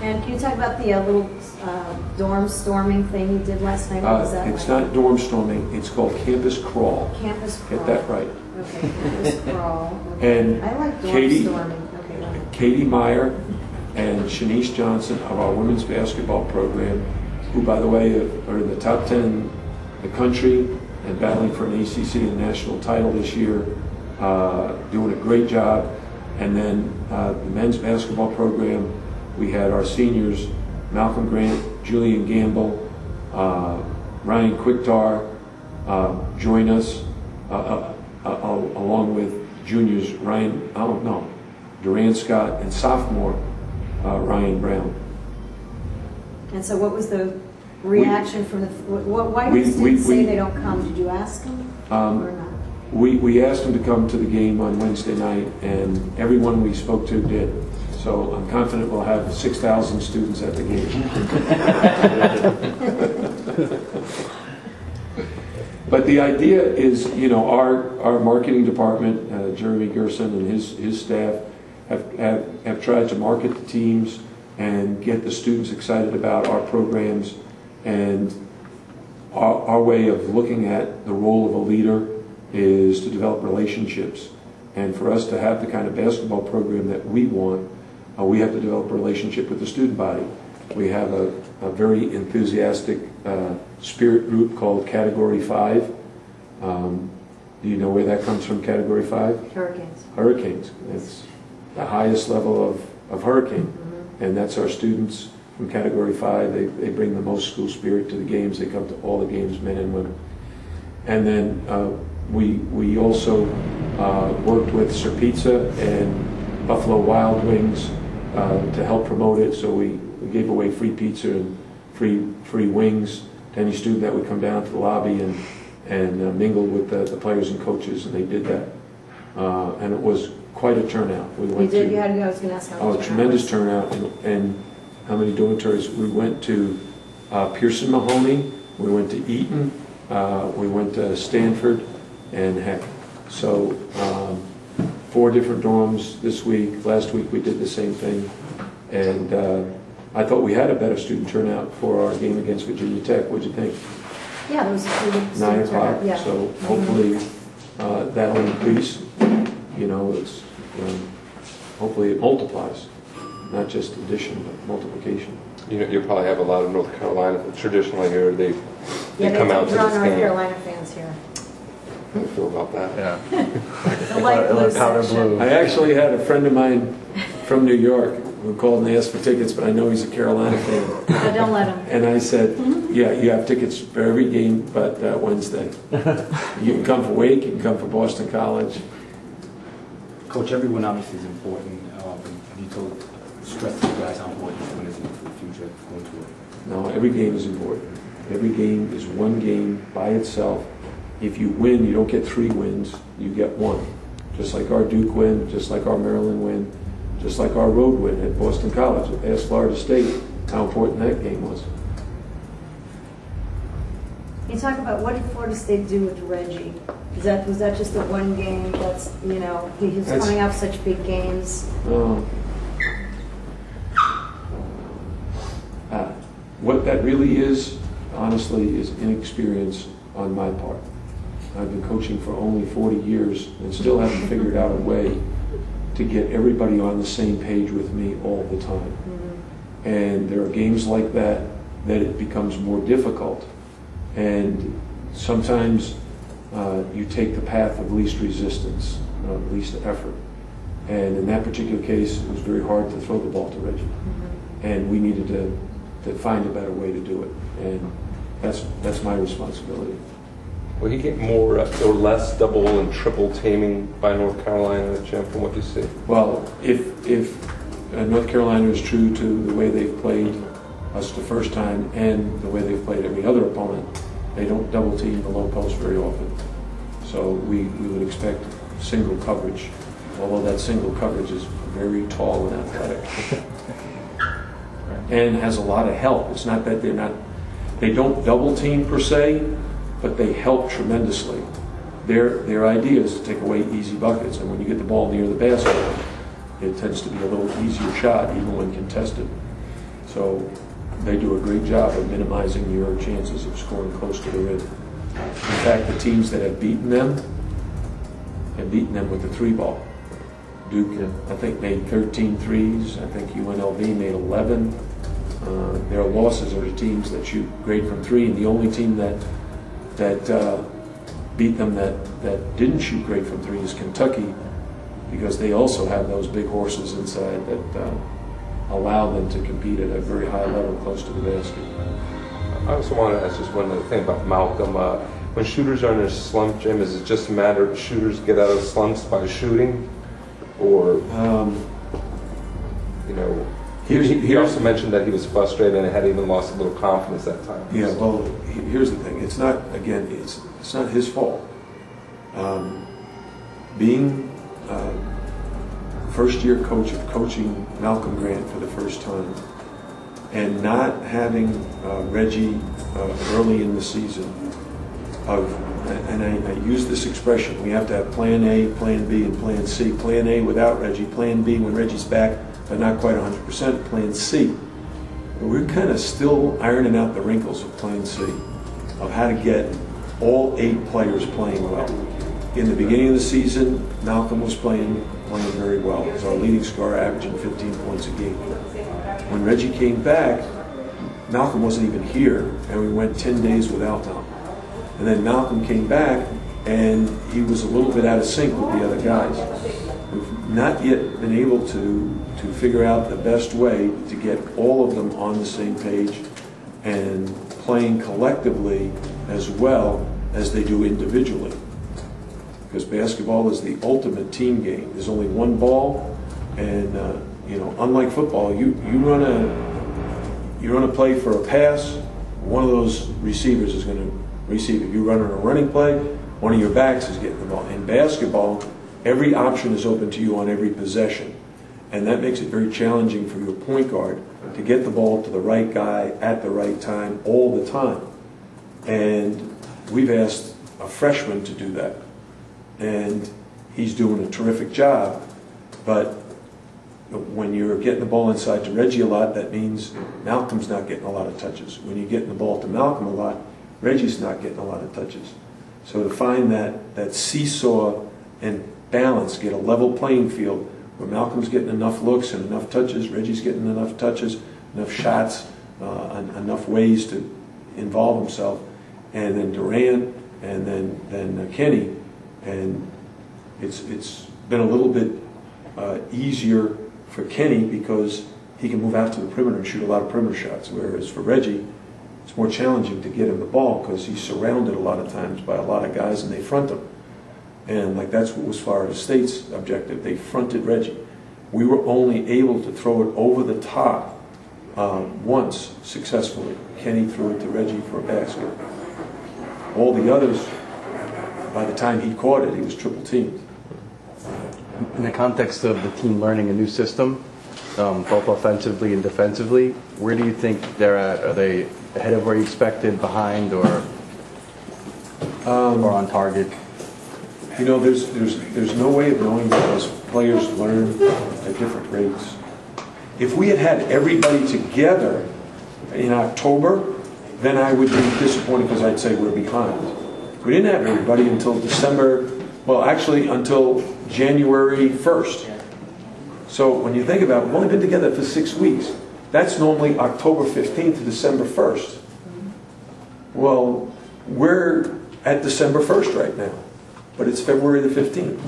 And can you talk about the little dorm storming thing you did last night? What was that It's like? not dorm storming, it's called campus crawl. Campus crawl. Get that right. Okay, campus crawl. Okay. And I like dorm storming. Okay, go ahead. Katie Meyer and Shanice Johnson of our women's basketball program, who, by the way, are in the top 10 in the country and battling for an ACC and national title this year, doing a great job. And then the men's basketball program, we had our seniors, Malcolm Grant, Julian Gamble, Ryan Quicktar, join us, along with juniors Duran Scott and sophomore Ryan Brown. And so what was the reaction from the, why did the students say they don't come? Did you ask them or not? We asked them to come to the game on Wednesday night, and everyone we spoke to did. So I'm confident we'll have 6,000 students at the game. But the idea is, you know, our marketing department, Jeremy Gerson and his staff, have tried to market the teams and get the students excited about our programs, and our way of looking at the role of a leader is to develop relationships. And for us to have the kind of basketball program that we want, we have to develop a relationship with the student body. We have a very enthusiastic spirit group called Category 5. Do you know where that comes from, Category 5? Hurricanes. Hurricanes. It's the highest level of hurricane. And that's our students from Category 5. They bring the most school spirit to the games. They come to all the games, men and women. And then we also worked with Sir Pizza and Buffalo Wild Wings to help promote it. So we gave away free pizza and free wings to any student that would come down to the lobby and mingle with the players and coaches, and they did that. And it was quite a turnout. We went You did? to, I was going to ask how much a tremendous turnout, and how many dormitories. We went to Pearson Mahoney, we went to Eaton, we went to Stanford, and Heck. So 4 different dorms this week. Last week we did the same thing, and I thought we had a better student turnout for our game against Virginia Tech. What'd you think? Yeah, there was a student 9 o'clock. Yeah. So hopefully that'll increase. You know, it's hopefully it multiplies, not just addition but multiplication. You probably have a lot of North Carolina traditionally here. They come out to draw this North game. Carolina fans here. How do you feel about that? Yeah. The light blue powder section. blue. I actually had a friend of mine from New York who called and asked for tickets, but I know he's a Carolina fan. Oh, don't let him. And I said, yeah, you have tickets for every game but Wednesday. You can come for Wake, you can come for Boston College. Coach, everyone obviously is important. Have you told, stressed to you guys how important this one is for the future going to it? No, every game is important. Every game is one game by itself. If you win, you don't get 3 wins, you get 1. Just like our Duke win, just like our Maryland win, just like our road win at Boston College. Ask Florida State how important that game was. You talk about what did Florida State do with Reggie? Was that just the one game? That's, you know, he was coming off such big games. What that really is, honestly, is inexperience on my part. I've been coaching for only 40 years and still haven't figured out a way to get everybody on the same page with me all the time. And there are games like that it becomes more difficult. And sometimes you take the path of least resistance, least effort. And in that particular case, it was very hard to throw the ball to Reggie. And we needed to find a better way to do it. And that's my responsibility. Will he get more or less double and triple teaming by North Carolina, Jim, from what you see? Well, if North Carolina is true to the way they've played us the first time and the way they've played every other opponent, they don't double team the low post very often. So we would expect single coverage, although that single coverage is very tall and athletic. And has a lot of help. It's not that they don't double team per se, but they help tremendously. Their idea is to take away easy buckets, and when you get the ball near the basket, it tends to be a little easier shot even when contested. So they do a great job of minimizing your chances of scoring close to the rim. In fact, the teams that have beaten them with the 3-ball. Duke, I think, made 13 threes. I think UNLV made 11. Their losses are the teams that shoot great from 3, and the only team that beat them that didn't shoot great from 3 is Kentucky, because they also have those big horses inside that allow them to compete at a very high level close to the basket. I also want to ask just one other thing about Malcolm. When shooters are in a slump, Jim, is it just a matter of shooters get out of slumps by shooting? Or, you know, he also mentioned that he was frustrated and had even lost a little confidence that time. Yeah, well, here's the thing. It's not, again, it's not his fault. Being first-year coach of coaching Malcolm Grant for the first time and not having Reggie early in the season and I use this expression, we have to have plan A, plan B, and plan C. Plan A without Reggie, plan B when Reggie's back, but not quite 100%, plan C. But we're kind of still ironing out the wrinkles of plan C, of how to get all 8 players playing well. In the beginning of the season, Malcolm was playing very well. He was our leading scorer, averaging 15 points a game. When Reggie came back, Malcolm wasn't even here, and we went 10 days without Malcolm. And then Malcolm came back, and he was a little bit out of sync with the other guys. We've not yet been able to figure out the best way to get all of them on the same page and playing collectively as well as they do individually. Because basketball is the ultimate team game. There's only one ball, and you know, unlike football, you run a play for a pass, one of those receivers is going to receive it. You run on a running play, one of your backs is getting the ball. In basketball, every option is open to you on every possession, and that makes it very challenging for your point guard to get the ball to the right guy at the right time all the time. And we've asked a freshman to do that, and he's doing a terrific job. But when you're getting the ball inside to Reggie a lot, that means Malcolm's not getting a lot of touches. When you're getting the ball to Malcolm a lot, Reggie's not getting a lot of touches. So to find that seesaw and balance, get a level playing field where Malcolm's getting enough looks and enough touches, Reggie's getting enough touches, enough shots, enough ways to involve himself, and then Durant, and then Kenny, and it's been a little bit easier for Kenny because he can move out to the perimeter and shoot a lot of perimeter shots, whereas for Reggie, it's more challenging to get him the ball because he's surrounded a lot of times by a lot of guys and they front him. And like that's what was Florida State's objective. They fronted Reggie. We were only able to throw it over the top once successfully. Kenny threw it to Reggie for a basket. All the others, by the time he caught it, he was triple teamed. In the context of the team learning a new system, both offensively and defensively, where do you think they're at? Are they ahead of where you expected, behind, or on target? You know, there's no way of knowing because players learn at different rates. If we had had everybody together in October, then I would be disappointed because I'd say we're behind. We didn't have everybody until December, well, actually until January 1st. So when you think about it, we've only been together for 6 weeks. That's normally October 15th to December 1st. Well, we're at December 1st right now, but it's February the 15th.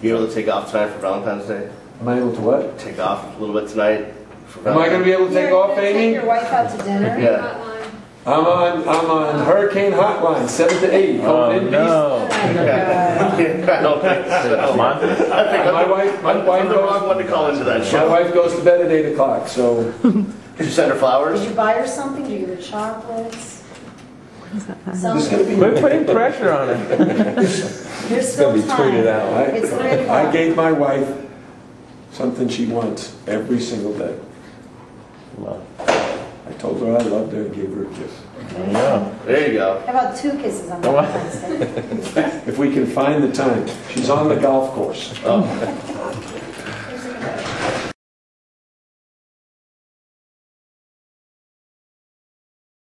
You able to take off tonight for Valentine's Day? Am I able to what? Take off a little bit tonight for Am I going to be able to take off, Amy? Take your wife out to dinner? Yeah. I'm on Hurricane Hotline, 7 to 8. Call in, No. I don't think so. I think My wife I'm the wrong one to call into that My show. wife goes to bed at 8 o'clock, so Did you send her flowers? Did you buy her something? Did you give her chocolates? this is Something? going to be... Quit putting pressure on it. There's still It's gonna be time. tweeted out. It's 3 I o'clock. gave my wife something she wants every single day. I told her I loved her and gave her a kiss. There you go. How about 2 kisses on Valentine's Day? If we can find the time. She's on the golf course. Oh.